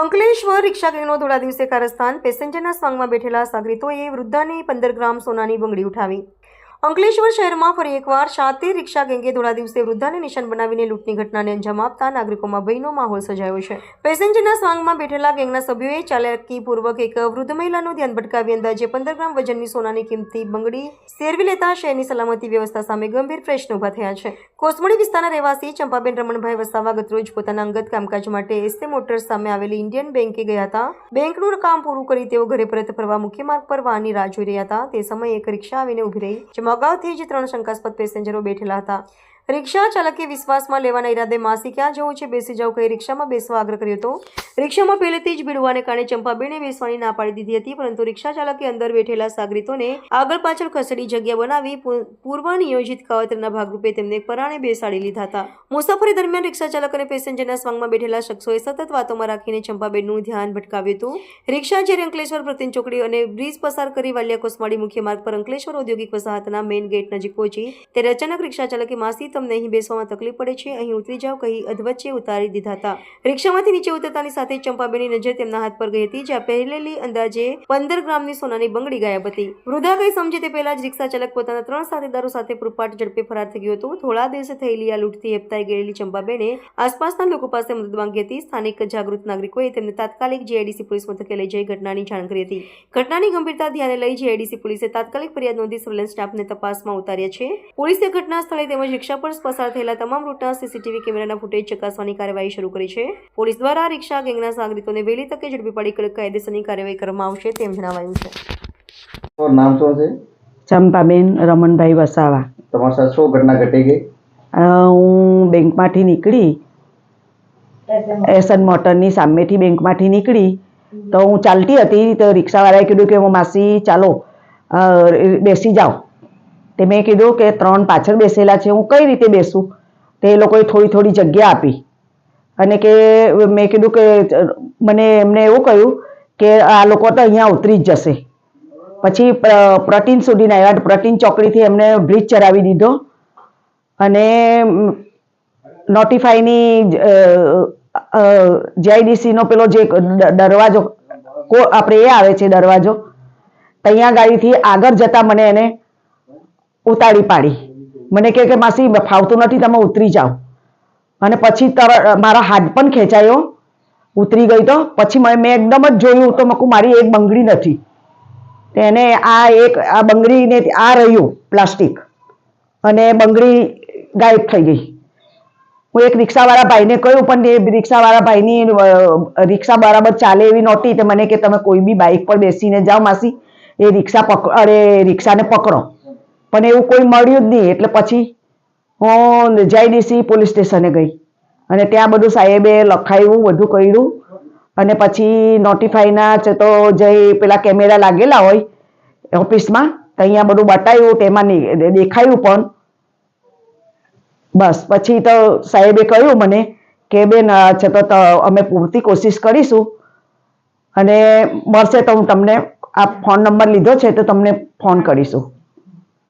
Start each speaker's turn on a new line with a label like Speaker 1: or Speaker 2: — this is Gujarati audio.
Speaker 1: અંકલેશ્વર રિક્ષા ગેંગનો ધોળા દિવસે કારસ્તાન. પેસેન્જરના સ્વાંગમાં બેઠેલા સાગરીતોએ વૃદ્ધાને 15 ગ્રામ સોનાની બંગડી ઉઠાવી. અંકલેશ્વર શહેરમાં ફરી એકવાર શાતીર રિક્ષા ગેંગે ધોળા દિવસે વૃદ્ધાને નિશાન બનાવીને લૂંટની ઘટનાને અંજામ આપતા નાગરિકોમાં ભયનો માહોલ સર્જાયો છે. પેસેન્જરના સ્વાંગમાં બેઠેલા ગેંગના સભ્યોએ ચાલાકીપૂર્વક એક વૃદ્ધ મહિલાનું ધ્યાન ભટકાવી અંદાજે 15 ગ્રામ વજનની સોનાની કિંમતી બંગડી સેરવી લેતા શહેરની સલામતી વ્યવસ્થા સામે ગંભીર પ્રશ્નો ઉભા થયા છે. કોસમડી વિસ્તારના રહેવાસી ચંપાબેન રમણભાઈ વસાવા ગતરોજ પોતાના અંગત કામકાજ માટે એસતે મોટર્સ સામે આવેલી ઇન્ડિયન બેંકે ગયા હતા. બેંકનું કામ પૂરું કરી તેઓ ઘરે પરત ફરવા મુખ્ય માર્ગ પર વાહનની રાહ જોઈ રહ્યા હતા. તે સમયે એક રિક્ષા આવીને ઊભી રહી, જેમાં અગાઉથી જ 3 શંકાસ્પદ પેસેન્જરો બેઠેલા હતા. રિક્ષા ચાલકે વિશ્વાસમાં લેવાના ઈરાદે માસી ક્યાં જવું છે, બેસી જાવ કહી રિક્ષામાં બેસવા આગ્રહ કર્યો હતો. રિક્ષામાં પહેલેથી જ ભીડ હોવાને કારણે ચંપાબેને બેસવાની ના પાડી દીધી હતી, પરંતુ રિક્ષા ચાલકે અંદર બેઠેલા સાગરીતોને આગળ પાછળ ખસેડી જગ્યા બનાવી પૂર્વનિયોજિત કાવતરના ભાગરૂપે તેમને પરાણે બેસાડી લીધા હતા. મુસાફરી દરમિયાન રિક્ષા ચાલક અને પેસેન્જરના સ્વાંગમાં બેઠેલા શખ્સોએ સતત વાતોમાં રાખીને ચંપાબેનનું ધ્યાન ભટકાવ્યું હતું. રિક્ષા જ્યારે અંકલેશ્વર પ્રતિન ચોકડી અને બ્રિજ પસાર કરી વાલિયા કોસમાડી મુખ્ય માર્ગ પર અંકલેશ્વર ઔદ્યોગિક વસાહતના મેઇન ગેટ નજીક પહોંચી ત્યારે અચાનક રિક્ષા ચાલકે માસી તમને અહીં બેસવામાં તકલીફ પડે છે, અહીં ઉતરી જાવ કહી અધવચ્ચે ઉતારી દીધા હતા. રિક્ષામાંથી નીચે ઉતરતાની સાથે ચંપાબેનની નજર તેમના હાથ પર ગઈ હતી, જ્યાં પહેરેલી અંદાજે 15 ગ્રામની સોનાની બંગડી ગાયબ હતી. વૃદ્ધા કંઈ સમજે તે પહેલા જ રિક્ષા ચાલક પોતાના 3 સાથીદારો સાથે પૂરપાટ ઝડપે ફરાર થઈ ગયો હતો. થોડા દિવસે થયેલી આ લૂંટથી હેપતાઈ ગયેલી ચંપાબેને આસપાસના લોકો પાસે મદદ માંગી હતી. સ્થાનિક જાગૃત નાગરિકોએ તેમને તાત્કાલિક જીઆઈડીસી પોલીસ મથકે લઈ જઈ ઘટનાની જાણ કરી હતી. ઘટનાની ગંભીરતા ધ્યાને લઈ જીઆઈડીસી પોલીસે તાત્કાલિક ફરિયાદ નોંધી સર્વેલન્સ સ્ટાફને તપાસમાં ઉતાર્યા છે. પોલીસે ઘટના સ્થળે તેમજ રિક્ષા પર પસાર થયેલા તમામ રૂટના સીસીટીવી કેમેરાના ફૂટેજ ચકાસવાની કાર્યવાહી શરૂ કરી છે. પોલીસ દ્વારા રિક્ષા ગેંગના સાગરીતોને વહેલી તકે ઝડપી પાડી કડક કાયદેસરની કાર્યવાહી કરવામાં આવશે તેમ જણાવાયું છે.
Speaker 2: નામ શું છે?
Speaker 3: ચંપાબેન રમણભાઈ વસાવા.
Speaker 2: તમારી સાથે શું ઘટના ઘટી ગઈ?
Speaker 3: હું બેંકમાંથી નીકળી, એસન મોટરની સામેથી બેંકમાંથી નીકળી તો હું ચાલતી હતી તો રિક્ષાવાળાએ કીધું કે હું માસી ચાલો બેસી જાઓ. તે મેં કીધું કે 3 પાછળ બેસેલા છે, હું કઈ રીતે બેસું? તે એ લોકોએ થોડી જગ્યા આપી અને કે મેં કીધું કે મને એમને એવું કહ્યું કે આ લોકો તો અહીંયા ઉતરી જ જશે. પછી પ્રતિન સુધીને આવ્યા. પ્રતિન ચોકડીથી એમને બ્રિજ ચડાવી દીધો અને નોટિફાઈની જીઆઈડીસીનો પેલો જે દરવાજો આપણે એ આવે છે દરવાજો, ત્યાં ગાડીથી આગળ જતા મને એને ઉતારી પાડી. મને કહે કે માસી ફાવતું નથી, તમે ઉતરી જાઓ. અને પછી મારા હાથ પણ ખેંચાયો, ઉતરી ગઈ. તો પછી મેં એકદમ જ જોયું તો મકું મારી એક બંગડી નથી. તેને આ બંગડીને આ રહ્યું પ્લાસ્ટિક અને બંગડી ગાયબ થઈ ગઈ. હું એક રિક્ષાવાળા ભાઈને કહ્યું, પણ એ રિક્ષાવાળા ભાઈની રિક્ષા બરાબર ચાલે એવી નહોતી. તો મને કે તમે કોઈ બી બાઇક પર બેસીને જાઓ માસી, એ રિક્ષાને પકડો. પણ એવું કોઈ મળ્યું જ નહીં. એટલે પછી હું જીઆઈડીસી પોલીસ સ્ટેશને ગઈ અને ત્યાં બધું સાહેબે લખાયું, બધું કર્યું અને પછી નોટિફાઈના તો જે પેલા કેમેરા લાગેલા હોય ઓફિસમાં, ત્યાં બધું બતાવ્યું, તેમાં દેખાયું પણ. બસ પછી તો સાહેબે કહ્યું મને કે બેન છે તો અમે પૂરતી કોશિશ કરીશું અને મળશે તો હું તમને આ ફોન નંબર લીધો છે તો તમને ફોન કરીશું.